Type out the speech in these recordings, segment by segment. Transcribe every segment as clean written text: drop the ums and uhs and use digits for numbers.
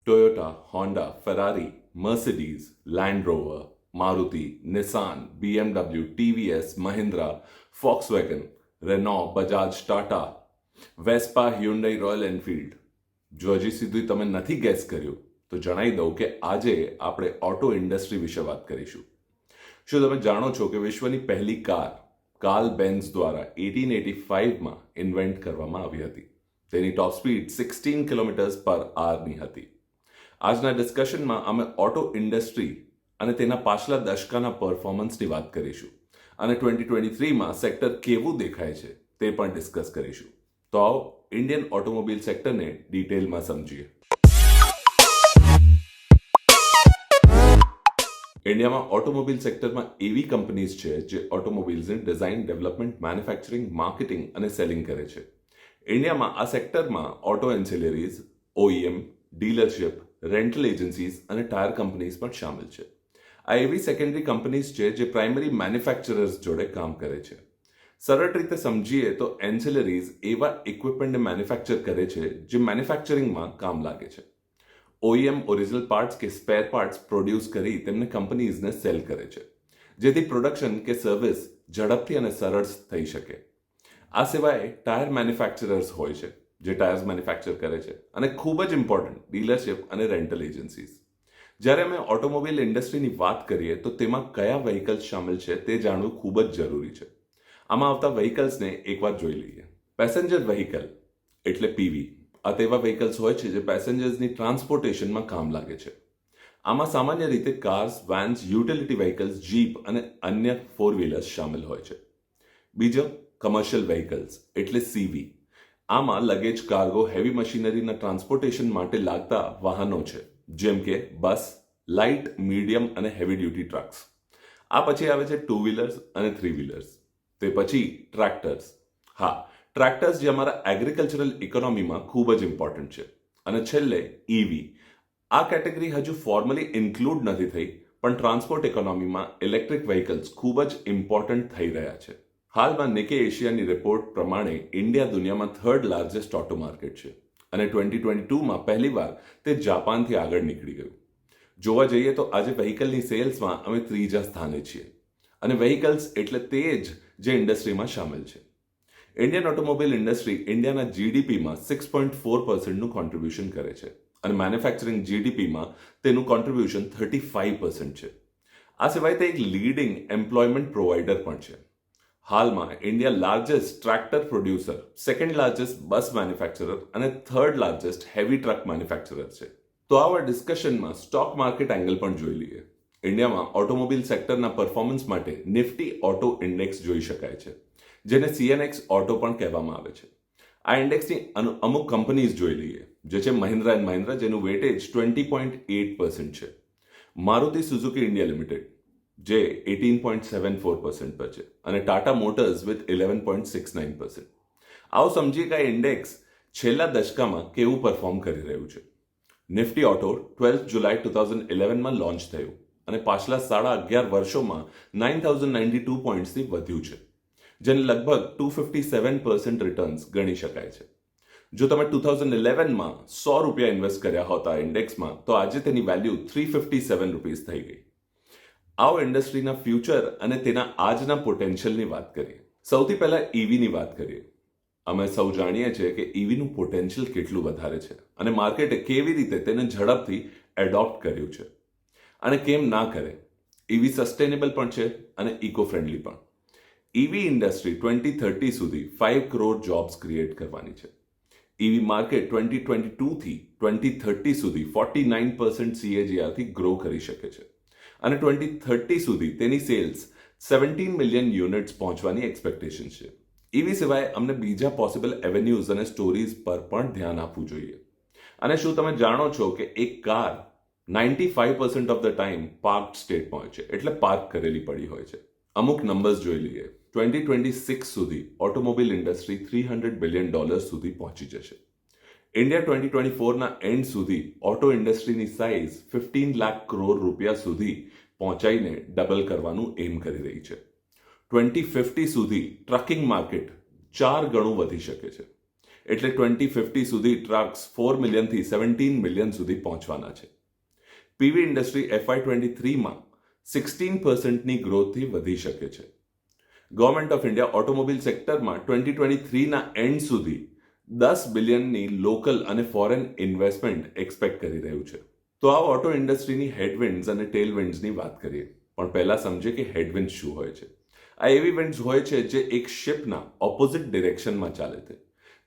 Toyota, Honda, Ferrari, Mercedes, Land Rover, Maruti, Nissan, BMW, TVS, Mahindra, Volkswagen, Renault, Bajaj, Tata, Vespa, Hyundai, royal Enfield. જો હજી સુધી તમે નથી gas કર્યું તો જણાવી દઉં કે આજે આપણે ઓટો ઇન્ડસ્ટ્રી વિશે વાત કરીશું. શું તમે જાણો છો કે વિશ્વની પહેલી કાર કાર્લ બેન્ઝ દ્વારા 1885માં ઇન્વેન્ટ કરવામાં આવી હતી? તેની ટોપ સ્પીડ 16 કિલોમીટર્સ પર આવરની હતી. આજના ડિસ્કશનમાં અમે ઓટો ઇન્ડસ્ટ્રી અને તેના પાછલા દશકાના પરફોર્મન્સની વાત કરીશું અને 2023માં સેક્ટર કેવું દેખાય છે તે પણ ડિસ્કસ કરીશું. તો આવો ઇન્ડિયન ઓટોમોબાઈલ સેક્ટરને ડિટેલમાં સમજીએ. ઇન્ડિયામાં ઓટોમોબાઈલ સેક્ટરમાં એવી કંપનીઝ છે જે ઓટોમોબાઈલ્સની ડિઝાઇન, ડેવલપમેન્ટ, મેન્યુફેક્ચરિંગ, માર્કેટિંગ અને સેલિંગ કરે છે. ઇન્ડિયામાં આ સેક્ટરમાં ઓટો એન્સિલરીઝ, ઓઈએમ, ડીલરશિપ, રેન્ટલ એજન્સીઝ અને ટાયર કંપનીઝ પણ શામેલ છે. આ એવી સેકન્ડરી કંપનીઝ છે જે પ્રાઇમરી મેન્યુફેક્ચરર્સ જોડે કામ કરે છે. સરળ રીતે સમજીએ તો એન્સિલરીઝ એવા ઇક્વિપમેન્ટને મેન્યુફેક્ચર કરે છે જે મેન્યુફેક્ચરિંગમાં કામ લાગે છે. ઓઈએમ ઓરિજિનલ પાર્ટ્સ કે સ્પેર પાર્ટ્સ પ્રોડ્યુસ કરી તેમને કંપનીઝને સેલ કરે છે, જેથી પ્રોડક્શન કે સર્વિસ ઝડપથી અને સરળ થઈ શકે. આ સિવાય ટાયર મેન્યુફેક્ચરર્સ હોય છે જે ટાયર્સ મેન્યુફેક્ચર કરે છે, અને ખૂબ જ ઇમ્પોર્ટન્ટ ડીલરશિપ અને રેન્ટલ એજન્સીઝ. જ્યારે અમે ઓટોમોબાઈલ ઇન્ડસ્ટ્રીની વાત કરીએ તો તેમાં કયા વ્હીકલ્સ શામેલ છે તે જાણવું ખૂબ જ જરૂરી છે. આમાં આવતા વ્હીકલ્સને એકવાર જોઈ લઈએ. પેસેન્જર વ્હીકલ એટલે પીવી. આ તેવા વ્હીકલ્સ હોય છે જે પેસેન્જર્સની ટ્રાન્સપોર્ટેશનમાં કામ લાગે છે. આમાં સામાન્ય રીતે cars, vans, utility vehicles, jeep અને અન્ય ફોર વ્હીલર્સ શામેલ હોય છે. બીજો કમર્શિયલ વ્હીકલ્સ એટલે સીવી. આમાં લગેજ, કાર્ગો, હેવી મશીનરીના ટ્રાન્સપોર્ટેશન માટે લાગતા વાહનો છે, જેમ કે બસ, લાઇટ, મીડિયમ અને હેવી ડ્યુટી ટ્રક્સ. આ પછી આવે છે ટુ વ્હીલર્સ અને થ્રી વ્હીલર્સ. તે પછી ટ્રેક્ટર્સ. હા, ટ્રેક્ટર્સ જે અમારા એગ્રીકલ્ચરલ ઇકોનોમીમાં ખૂબ જ ઇમ્પોર્ટન્ટ છે. અને છેલ્લે ઈવી. આ કેટેગરી હજુ ફોર્મલી ઇન્ક્લુડ નથી થઈ, પણ ટ્રાન્સપોર્ટ ઇકોનોમીમાં ઇલેક્ટ્રિક વ્હીકલ્સ ખૂબ જ ઇમ્પોર્ટન્ટ થઈ રહ્યા છે. હાલમાં નિકે એશિયાની રિપોર્ટ પ્રમાણે ઇન્ડિયા દુનિયામાં થર્ડ લાર્જેસ્ટ ઓટો માર્કેટ છે અને 2022માં પહેલીવાર તે જાપાનથી આગળ નીકળી ગયું. જોવા જઈએ તો આજે વ્હીકલની સેલ્સમાં અમે ત્રીજા સ્થાને છીએ, અને વ્હીકલ્સ એટલે તે જ જે ઇન્ડસ્ટ્રીમાં શામેલ છે. ઇન્ડિયન ઓટોમોબાઈલ ઇન્ડસ્ટ્રી ઇન્ડિયાના જીડીપીમાં 6.4%નું કોન્ટ્રીબ્યુશન કરે છે અને મેન્યુફેક્ચરિંગ જીડીપીમાં તેનું કોન્ટ્રીબ્યુશન 35% છે. આ સિવાય તે એક લીડિંગ એમ્પ્લોયમેન્ટ પ્રોવાઇડર પણ છે. હાલમાં India largest tractor producer, second largest bus manufacturer અને third largest heavy truck manufacturer છે. તો આવા ડિસ્કશનમાં સ્ટોક માર્કેટ એંગલ પણ જોઈ લઈએ. ઇન્ડિયામાં ઓટોમોબાઈલ સેક્ટરના પરફોર્મન્સ માટે નિફ્ટી ઓટો ઇન્ડેક્સ જોઈ શકાય છે, જેને સીએનએક્સ ઓટો પણ કહેવામાં આવે છે. આ ઇન્ડેક્સની અમુક કંપનીઝ જોઈ લઈએ, જે છે મહિન્દ્રા એન્ડ મહિન્દ્રા, જેનું વેટેજ 20.8% છે. મારુતિ સુઝુકી ઇન્ડિયા લિમિટેડ, જે 18.74% પર છે, અને ટાટા મોટર્સ વિથ 11.69%. આવો સમજીએ કે આ ઇન્ડેક્સ છેલ્લા દશકામાં કેવું પરફોર્મ કરી રહ્યું છે. નિફ્ટી ઓટો 12 જુલાઈ 2011માં લોન્ચ થયું અને પાછલા 11.5 વર્ષોમાં 9092 પોઈન્ટ્સથી વધ્યું છે, જેને લગભગ 257% રિટર્ન્સ ગણી શકાય છે. જો તમે 2011માં ₹100 ઇન્વેસ્ટ કર્યા હોત આ ઇન્ડેક્સમાં, તો આજે તેની વેલ્યુ ₹357 થઈ ગઈ. આવો ઇન્ડસ્ટ્રીના ફ્યુચર અને તેના આજના પોટેન્શિયલની વાત કરીએ. સૌથી પહેલા ઈવીની વાત કરીએ. અમે સૌ જાણીએ છીએ કે ઈવીનું પોટેન્શિયલ કેટલું વધારે છે અને માર્કેટે કેવી રીતે તેને ઝડપથી એડોપ્ટ કર્યું છે. અને કેમ ના કરે. ઈવી સસ્ટેનેબલ પણ છે અને ઇકો ફ્રેન્ડલી પણ. ઈવી ઇન્ડસ્ટ્રી 2030 સુધી 5 કરોડ જોબ્સ ક્રિએટ કરવાની છે. ઈવી માર્કેટ 2022થી 2030 સુધી 49% CAGRથી ગ્રો કરી શકે છે અને 2030 સુધી તેની સેલ્સ 17 મિલિયન યુનિટ્સ પહોંચવાની એક્સપેક્ટેશન છે. ઈવી સિવાય અમને બીજા પોસિબલ એવેન્યુઝ અને સ્ટોરીઝ પર પણ ધ્યાન આપવું જોઈએ. અને શું તમે જાણો છો કે એક car 95% of the time park સ્ટેટમાં હોય છે, એટલે પાર્ક કરેલી પડી હોય છે. અમુક નંબર્સ જોઈ લઈએ. 2026 સુધી ઓટોમોબાઈલ ઇન્ડસ્ટ્રી $300 બિલિયન સુધી પહોંચી જશે. ઇન્ડિયા 2024ના એન્ડ સુધી ઓટો ઇન્ડસ્ટ્રીની સાઇઝ 15 લાખ કરોડ રૂપિયા સુધી પહોંચાઈને ડબલ કરવાનું એમ કરી રહી છે. 2050 સુધી ટ્રકિંગ માર્કેટ 4 ગણું વધી શકે છે. એટલે 2050 સુધી ટ્રક્સ 4 મિલિયનથી 17 મિલિયન સુધી પહોંચવાના છે. પીવી ઇન્ડસ્ટ્રી FY23માં 16%ની ગ્રોથથી વધી શકે છે. ગવર્મેન્ટ ઓફ ઇન્ડિયા ઓટોમોબાઈલ સેક્ટરમાં 2023ના એન્ડ સુધી 10 બિલિયનની લોકલ અને ફોરેન ઇન્વેસ્ટમેન્ટ એક્સપેક્ટ કરી રહ્યું છે. તો આ ઓટો ઇન્ડસ્ટ્રીની હેડવિન્ડ્સ અને ટેલવિન્ડ્સની વાત કરીએ. પણ પહેલા સમજે કે હેડવિન્ડ શું હોય છે. આ એવી વિન્ડ્સ હોય છે જે એક શિપના ઓપોઝિટ ડિરેક્શનમાં ચાલે છે,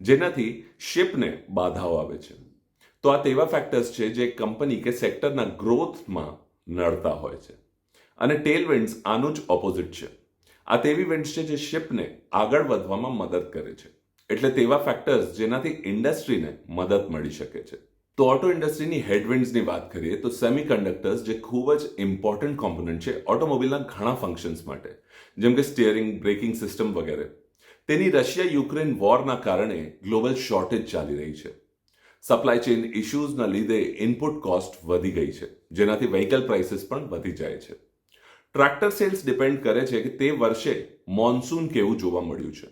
જેનાથી શિપને બાધાઓ આવે છે. તો આ તેવા ફેક્ટર્સ છે જે કંપની કે સેક્ટરના ગ્રોથમાં નડતા હોય છે. અને ટેલવિન્ડ્સ આનું જ ઓપોઝિટ છે. આ તેવી વિન્ડ્સ છે જે શિપને આગળ વધવામાં મદદ કરે છે. એટલે તેવા ફેક્ટર્સ જેનાથી ઇન્ડસ્ટ્રીને મદદ મળી શકે છે. તો ઓટો ઇન્ડસ્ટ્રીની હેડવિન્ડ્સની વાત કરીએ તો સેમિકન્ડક્ટર્સ જે ખૂબ જ ઇમ્પોર્ટન્ટ કોમ્પોનન્ટ છે ઓટોમોબાઈલના ઘણા ફંક્શન્સ માટે, જેમ કે સ્ટીયરિંગ, બ્રેકિંગ સિસ્ટમ વગેરે, તેની રશિયા યુક્રેન વોરના કારણે ગ્લોબલ શોર્ટેજ ચાલી રહી છે. સપ્લાય ચેઇન ઇશ્યુઝના લીધે ઇનપુટ કોસ્ટ વધી ગઈ છે, જેનાથી વ્હીકલ પ્રાઇસીસ પણ વધી જાય છે. ટ્રેક્ટર સેલ્સ ડિપેન્ડ કરે છે કે તે વર્ષે મોન્સૂન કેવું જોવા મળ્યું છે.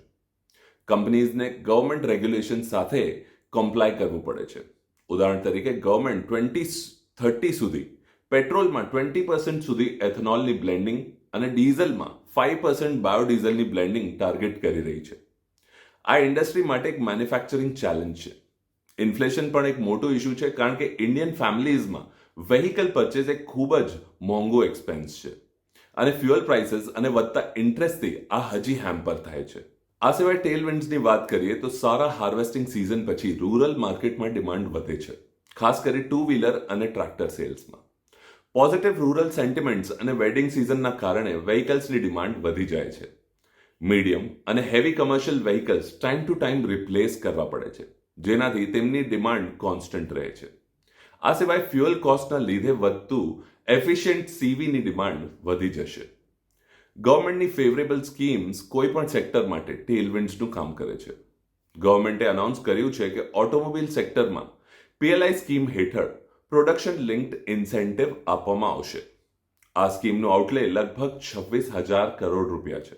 કંપનીઝને ગવર્મેન્ટ રેગ્યુલેશન સાથે કમ્પ્લાય કરવું પડે છે. ઉદાહરણ તરીકે ગવર્મેન્ટ 2030 સુધી પેટ્રોલમાં 20% સુધી એથેનોલની બ્લેન્ડિંગ અને ડીઝલમાં 5% બાયોડીઝલની બ્લેન્ડિંગ ટાર્ગેટ કરી રહી છે. આ ઇન્ડસ્ટ્રી માટે એક મેન્યુફેક્ચરિંગ ચેલેન્જ છે. ઇન્ફ્લેશન પણ એક મોટો ઇશ્યુ છે, કારણ કે ઇન્ડિયન ફેમિલીઝમાં વેહિકલ પરચેઝ એક ખૂબ જ મોંઘો એક્સપેન્સ છે અને ફ્યુઅલ પ્રાઇસીસ અને વધતા ઇન્ટરેસ્ટથી આ હજી હેમ્પર થાય છે. આ સિવાય ટેલવિન્ડ્સની વાત કરીએ તો સારા હાર્વેસ્ટિંગ સિઝન પછી રૂરલ માર્કેટમાં ડિમાન્ડ વધે છે, ખાસ કરી ટુ વ્હીલર અને ટ્રેક્ટર સેલ્સમાં. પોઝિટિવ રૂરલ સેન્ટિમેન્ટ્સ અને વેડિંગ સિઝનના કારણે વ્હીકલ્સની ડિમાન્ડ વધી જાય છે. મીડિયમ અને heavy commercial vehicles time to time replace કરવા પડે છે, જેનાથી તેમની ડિમાન્ડ કોન્સ્ટન્ટ રહે છે. આ સિવાય ફ્યુઅલ કોસ્ટના લીધે વધતું એફિશિયન્ટ સીવીની ડિમાન્ડ વધી જશે. ગવર્મેન્ટની ફેવરેબલ સ્કીમ્સ કોઈ પણ સેક્ટર માટે ટેલવિન્ડ્સનું કામ કરે છે. ગવર્મેન્ટે અનાઉન્સ કર્યું છે કે ઓટોમોબાઈલ સેક્ટરમાં PLI સ્કીમ હેઠળ પ્રોડક્શન લિંક્ડ ઇન્સેન્ટિવ આપવામાં આવશે. આ સ્કીમનું આઉટલે લગભગ 26,000 કરોડ રૂપિયા છે.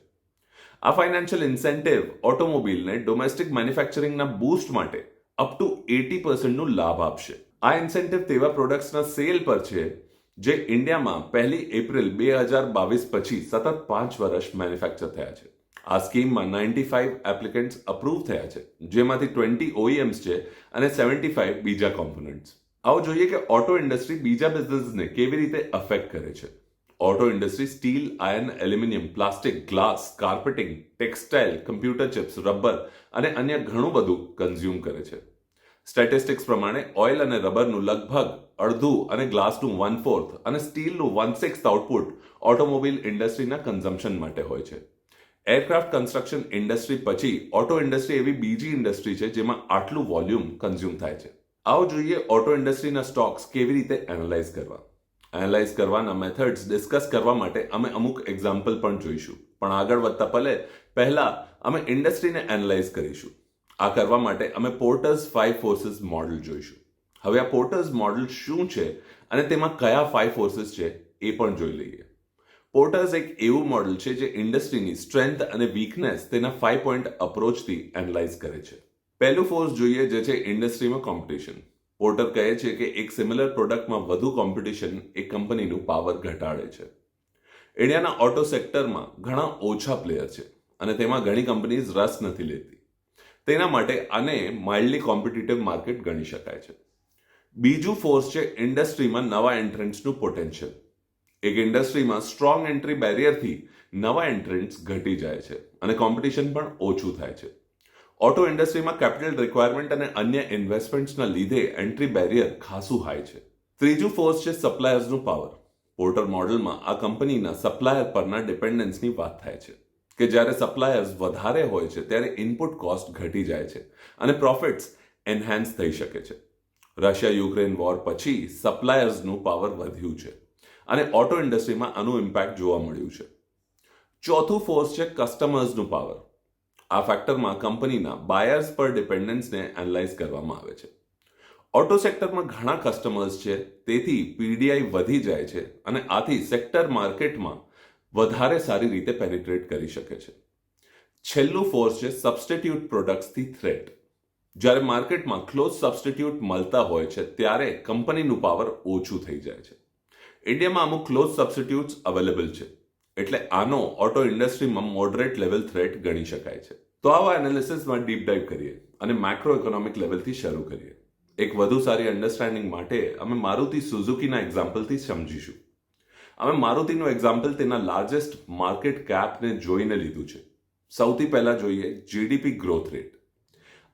આ ફાઇનાન્શિયલ ઇન્સેન્ટિવ ઓટોમોબાઈલને ડોમેસ્ટિક મેન્યુફેક્ચરિંગના બૂસ્ટ માટે અપ ટુ 80%નું લાભ આપશે. આ ઇન્સેન્ટિવ તેવા પ્રોડક્ટ્સના સેલ પર છે જે ઇન્ડિયામાં 1 એપ્રિલ 2022 પછી સતત 5 વર્ષ મેન્યુફેક્ચર થયા છે. આ સ્કીમમાં 95 એપ્લિકન્ટ્સ અપ્રૂવ થયા છે, જેમાંથી 20 OEMs છે અને 75 બીજા કોમ્પોનન્ટ્સ. આવો જોઈએ કે ઓટો ઇન્ડસ્ટ્રી બીજા બિઝનેસને કેવી રીતે અફેક્ટ કરે છે. Auto industry steel, iron, aluminium, plastic, glass, carpeting, textile, computer chips, rubber અને અન્ય ઘણું બધું કન્ઝ્યુમ કરે છે. સ્ટેટિસ્ટિક્સ પ્રમાણે ઓઇલ અને રબરનું લગભગ અડધું અને ગ્લાસનું 1/4 અને સ્ટીલનું 1/6 આઉટપુટ ઓટોમોબાઈલ ઇન્ડસ્ટ્રીના કન્ઝમ્પશન માટે હોય છે. એરક્રાફ્ટ કન્સ્ટ્રક્શન ઇન્ડસ્ટ્રી પછી ઓટો ઇન્ડસ્ટ્રી એવી બીજી ઇન્ડસ્ટ્રી છે જેમાં આટલું વોલ્યુમ કન્ઝ્યુમ થાય છે. આવો જોઈએ ઓટો ઇન્ડસ્ટ્રીના સ્ટોક્સ કેવી રીતે એનાલાઇઝ કરવા. એનાલાઇઝ કરવાના મેથડ્સ ડિસ્કસ કરવા માટે અમે અમુક એક્ઝામ્પલ પણ જોઈશું, પણ આગળ વધતા પહેલા અમે ઇન્ડસ્ટ્રીને એનાલાઇઝ કરીશું. આ કરવા માટે અમે પોર્ટર્સ 5 ફોર્સીસ મોડલ જોઈશું. હવે આ પોર્ટર્સ મોડલ શું છે અને તેમાં કયા 5 ફોર્સીસ છે એ પણ જોઈ લઈએ. પોર્ટર્સ એક એવું મોડલ છે જે ઇન્ડસ્ટ્રીની સ્ટ્રેન્થ અને વીકનેસ તેના 5 પોઈન્ટ અપ્રોચથી એનાલાઇઝ કરે છે. પહેલું ફોર્સ જોઈએ જે છે ઇન્ડસ્ટ્રીમાં કોમ્પિટિશન. પોર્ટર કહે છે કે એક સિમિલર પ્રોડક્ટમાં વધુ કોમ્પિટિશન એક કંપનીનું પાવર ઘટાડે છે. ઇન્ડિયાના ઓટો સેક્ટરમાં ઘણા ઓછા પ્લેયર છે અને તેમાં ઘણી કંપનીઝ રસ નથી લેતી. તેના માટે આને માઇલ્ડલી કોમ્પિટિટિવ માર્કેટ ગણી શકાય છે. બીજું ફોર્સ છે ઇન્ડસ્ટ્રીમાં નવા એન્ટ્રન્ટ્સનું પોટેન્શિયલ. એક ઇન્ડસ્ટ્રીમાં સ્ટ્રોંગ એન્ટ્રી બેરિયરથી નવા એન્ટ્રન્ટ્સ ઘટી જાય છે અને કોમ્પિટિશન પણ ઓછું થાય છે. ઓટો ઇન્ડસ્ટ્રીમાં કેપિટલ રિક્વાયરમેન્ટ અને અન્ય ઇન્વેસ્ટમેન્ટ્સના લીધે એન્ટ્રી બેરિયર ખાસું હાઈ છે. ત્રીજું ફોર્સ છે સપ્લાયર્સનું પાવર. પોર્ટર મોડલમાં આ કંપનીના સપ્લાયર પરના ડિપેન્ડન્સની વાત થાય છે કે જ્યારે સપ્લાયર્સ વધારે હોય છે ત્યારે ઇનપુટ કોસ્ટ ઘટી જાય છે અને પ્રોફિટ્સ એન્હાન્સ થઈ શકે છે. રશિયા યુક્રેન વોર પછી સપ્લાયર્સનું પાવર વધ્યું છે અને ઓટો ઇન્ડસ્ટ્રીમાં આનું ઇમ્પેક્ટ જોવા મળ્યું છે. ચોથું ફોર્સ છે કસ્ટમર્સનું પાવર. આ ફેક્ટરમાં કંપનીના બાયર્સ પર ડિપેન્ડન્સને એનાલાઇઝ કરવામાં આવે છે. ઓટો સેક્ટરમાં ઘણા કસ્ટમર્સ છે, તેથી પીડીઆઈ વધી જાય છે અને આથી સેક્ટર માર્કેટમાં વધારે સારી રીતે પેનિટ્રેટ કરી શકે છે. છેલ્લું ફોર્સ છે સબસ્ટિટ્યુટ પ્રોડક્ટ્સથી થ્રેટ. જ્યારે માર્કેટમાં ક્લોઝ સબસ્ટિટ્યુટ મળતા હોય છે ત્યારે કંપનીનું પાવર ઓછું થઈ જાય છે. ઇન્ડિયામાં અમુક ક્લોઝ સબસ્ટિટ્યુટ્સ અવેલેબલ છે, એટલે આનો ઓટો ઇન્ડસ્ટ્રીમાં મોડરેટ લેવલ થ્રેટ ગણી શકાય છે. તો આવા એનાલિસિસમાં ડીપ ડાઇવ કરીએ અને મેક્રો ઇકોનોમિક લેવલથી શરૂ કરીએ. એક વધુ સારી અન્ડરસ્ટેન્ડિંગ માટે અમે મારુતિ સુઝુકીના એક્ઝામ્પલથી સમજીશું. અમે મારુતિનું એક્ઝામ્પલ તેના લાર્જેસ્ટ માર્કેટ કેપને જોઈને લીધું છે. સૌથી પહેલા જોઈએ જીડીપી ગ્રોથ રેટ.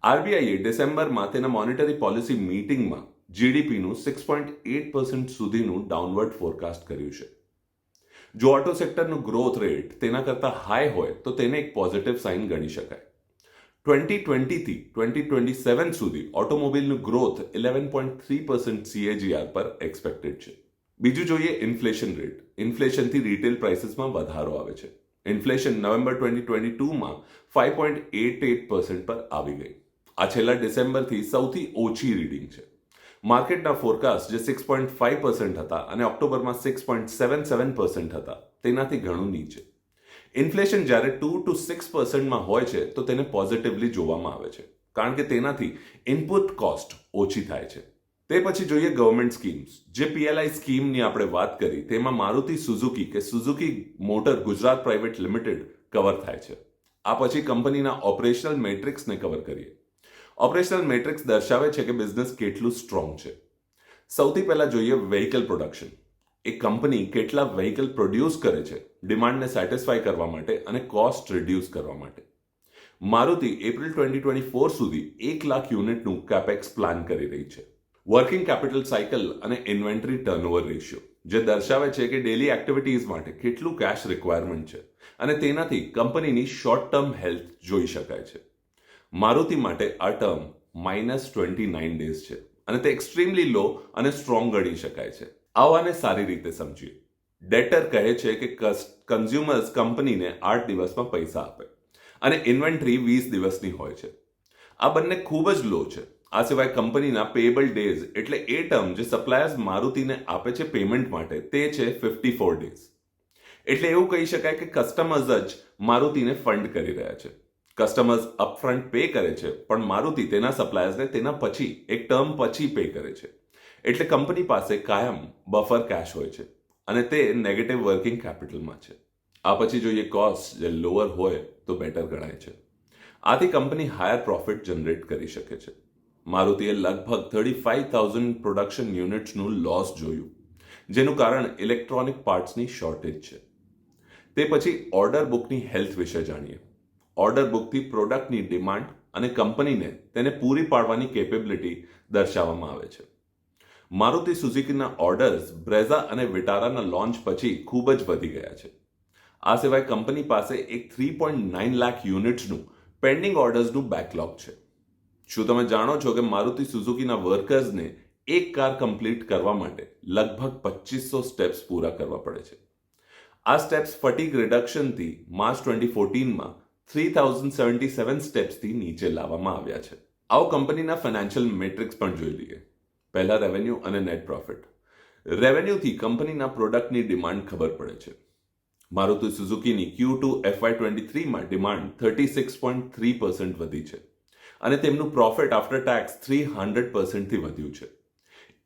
આરબીઆઈએ ડિસેમ્બરમાં તેના મોનેટરી પોલિસી મીટિંગમાં જીડીપીનું 6.8% સુધીનું ડાઉનવર્ડ ફોરકાસ્ટ કર્યું છે. જો ઓટો સેક્ટરનું ગ્રોથ રેટ તેના કરતાં હાઈ હોય તો તેને એક પોઝિટિવ સાઇન ગણી શકાય. 2020થી 2027 સુધી ઓટોમોબાઈલનું ગ્રોથ 11.3% CAGR પર એક્સપેક્ટેડ છે. બીજું જોઈએ ઇન્ફ્લેશન રેટ. ઇન્ફ્લેશનથી રિટેલ પ્રાઇસીસમાં વધારો આવે છે. ઇન્ફ્લેશન નવેમ્બર 2022માં 5.88% પર આવી ગઈ. આ છેલ્લા ડિસેમ્બરથી સૌથી ઓછી રીડિંગ છે. માર્કેટના ફોરકાસ્ટ જે 6.5% હતા અને ઓક્ટોબરમાં 6.77% હતા તેનાથી ઘણું નીચે. ઇન્ફ્લેશન જ્યારે 2 to 6%માં હોય છે તો તેને પોઝિટિવલી જોવામાં આવે છે, કારણ કે તેનાથી ઇનપુટ કોસ્ટ ઓછી થાય છે. તે પછી જોઈએ ગવર્મેન્ટ સ્કીમ્સ. જે પીએલઆઈ સ્કીમની આપણે વાત કરી તેમાં મારુતિ સુઝુકી કે Suzuki motor Gujarat private limited cover થાય છે. આ પછી કંપનીના ઓપરેશનલ મેટ્રિક્સને કવર કરીએ. ઓપરેશનલ મેટ્રિક્સ દર્શાવે છે કે બિઝનેસ કેટલું સ્ટ્રોંગ છે. સૌથી પહેલા જોઈએ વ્હીકલ પ્રોડક્શન. એક કંપની કેટલા વ્હીકલ પ્રોડ્યુસ કરે છે ડિમાન્ડને સેટિસ્ફાય કરવા માટે અને કોસ્ટ રિડ્યુસ કરવા માટે. મારુતિ એપ્રિલ 2024 સુધી 1 લાખ યુનિટનું કેપેક્સ પ્લાન કરી રહી છે. વર્કિંગ કેપિટલ સાયકલ અને ઇન્વેન્ટરી ટર્નઓવર રેશિયો જે દર્શાવે છે કે ડેલી એક્ટિવિટીઝ માટે કેટલું કેશ રિક્વાયરમેન્ટ છે અને તેનાથી કંપનીની શોર્ટ ટર્મ હેલ્થ જોઈ શકાય છે. મારુતિ માટે આ ટર્મ -29 ડેઝ છે અને તે એક્સ્ટ્રીમલી લો અને સ્ટ્રોંગ ગણી શકાય છે. આવાને સારી રીતે સમજીએ. ડેટર કહે છે કે કન્ઝ્યુમર્સ કંપનીને 8 દિવસમાં પૈસા આપે અને ઇન્વેન્ટરી 20 દિવસની હોય છે. આ બંને ખૂબ જ લો છે. આ સિવાય કંપનીના પેએબલ ડેઝ એટલે એ ટર્મ જે સપ્લાયર્સ મારુતિને આપે છે પેમેન્ટ માટે તે છે 54 ડેઝ. એટલે એવું કહી શકાય કે કસ્ટમર્સ જ મારુતિને ફંડ કરી રહ્યા છે. કસ્ટમર્સ અપફ્રન્ટ પે કરે છે પણ મારુતિ તેના સપ્લાયર્સને તેના પછી એક ટર્મ પછી પે કરે છે. એટલે કંપની પાસે કાયમ બફર કેશ હોય છે અને તે નેગેટિવ વર્કિંગ કેપિટલમાં છે. આ પછી જોઈએ કોસ્ટ જે લોઅર હોય તો બેટર ગણાય છે. આથી કંપની હાયર પ્રોફિટ જનરેટ કરી શકે છે. મારુતિએ લગભગ 35,000 પ્રોડક્શન યુનિટ્સનું લોસ જોયું, જેનું કારણ ઇલેક્ટ્રોનિક પાર્ટ્સની શોર્ટેજ છે. તે પછી ઓર્ડર બુકની હેલ્થ વિશે જાણીએ. ઓર્ડર બુકથી પ્રોડક્ટની ડિમાન્ડ અને કંપનીને તેને પૂરી પાડવાની કેપેબિલિટી દર્શાવવામાં આવે છે. મારુતિ સુઝુકીના ઓર્ડર્સ બ્રેઝા અને વિટારાના લોન્ચ પછી ખૂબ જ વધી ગયા છે. આ સિવાય કંપની પાસે એક 3.9 લાખ યુનિટ્સનું પેન્ડિંગ ઓર્ડર્સનું બેકલોગ છે. શું તમે જાણો છો કે મારુતિ સુઝુકીના વર્કર્સને એક કાર કમ્પ્લીટ કરવા માટે લગભગ 2500 સ્ટેપ્સ પૂરા કરવા પડે છે. આ સ્ટેપ્સ ફટીગ રિડક્શનથી માર્ચ 2014માં 3077 સ્ટેપ્સથી નીચે લાવવામાં આવ્યા છે. આવો કંપનીના ફાઇનાન્શિયલ મેટ્રિક્સ પણ જોઈ લઈએ. પહેલા રેવન્યુ અને નેટ પ્રોફિટ. રેવન્યુથી કંપનીના પ્રોડક્ટની ડિમાન્ડ ખબર પડે છે. મારુતિ સુઝુકીની Q2 FY23માં ડિમાન્ડ 36.3% વધી છે અને તેમનું પ્રોફિટ આફ્ટર ટેક્સ 300%થી વધ્યું છે.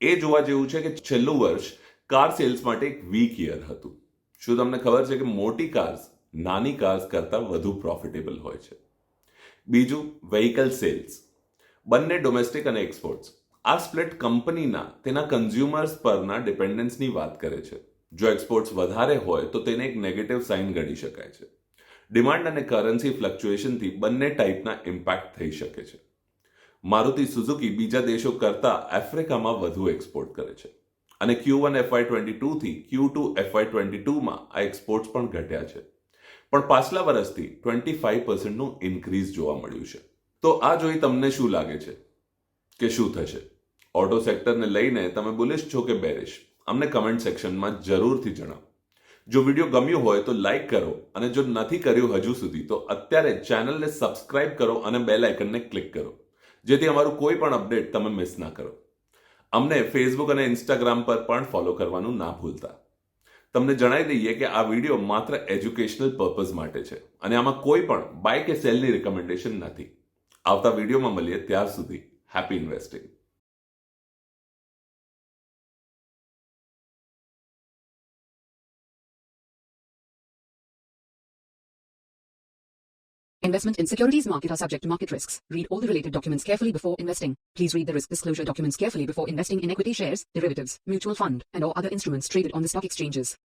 એ જોવા જેવું છે કે છેલ્લું વર્ષ કાર સેલ્સ માટે એક વીક યર હતું. શું તમને ખબર છે કે મોટી કાર્સ નાની કાર્સ કરતાં વધુ પ્રોફિટેબલ હોય છે? બીજું વ્હીકલ સેલ્સ. બંને ડોમેસ્ટિક અને એક્સપોર્ટ્સ. આ સ્પ્લિટ કંપનીના તેના કન્ઝ્યુમર્સ પરના ડિપેન્ડન્સની વાત કરે છે. જો એક્સપોર્ટ્સ વધારે હોય તો તેને એક નેગેટિવ સાઇન ગણી શકાય છે. ડિમાન્ડ અને કરન્સી ફ્લક્ચ્યુએશનથી બંને ટાઈપના ઇમ્પેક્ટ થઈ શકે છે. મારુતિ સુઝુકી બીજા દેશો કરતાં આફ્રિકામાં વધુ એક્સપોર્ટ કરે છે અને Q1 FY22 થી Q2 FY22માં આ એક્સપોર્ટ્સ પણ ઘટ્યા છે, પણ પાછલા વર્ષથી 25%નું ઇન્ક્રીઝ જોવા મળ્યું છે. તો આ જોઈ તમને શું લાગે છે કે શું થશે? ઓટો સેક્ટરને લઈને તમે બુલિશ છો કે બેરિશ? અમને કમેન્ટ સેક્શનમાં જરૂરથી જણાવો. જો વિડીયો ગમ્યો હોય તો લાઈક કરો અને જો નથી કર્યું હજુ સુધી તો અત્યારે ચેનલને સબસ્ક્રાઇબ કરો અને બેલ આઇકનને ક્લિક કરો, જેથી અમારું કોઈ પણ અપડેટ તમે મિસ ના કરો. અમને ફેસબુક અને ઇન્સ્ટાગ્રામ પર પણ ફોલો કરવાનું ના ભૂલતા. તમને જણાવી દઈએ કે આ વિડીયો માત્ર એજ્યુકેશનલ પર્પઝ માટે છે અને આમાં કોઈ પણ બાય કે સેલની રિકમેન્ડેશન નથી. આવતા વિડીયોમાં મળીએ, ત્યાર સુધી happy investing. Investment in securities market are subject to market risks. Read all the related documents carefully before investing. Please read the risk disclosure documents carefully before investing in equity shares, derivatives, mutual fund, and or other instruments traded on the stock exchanges.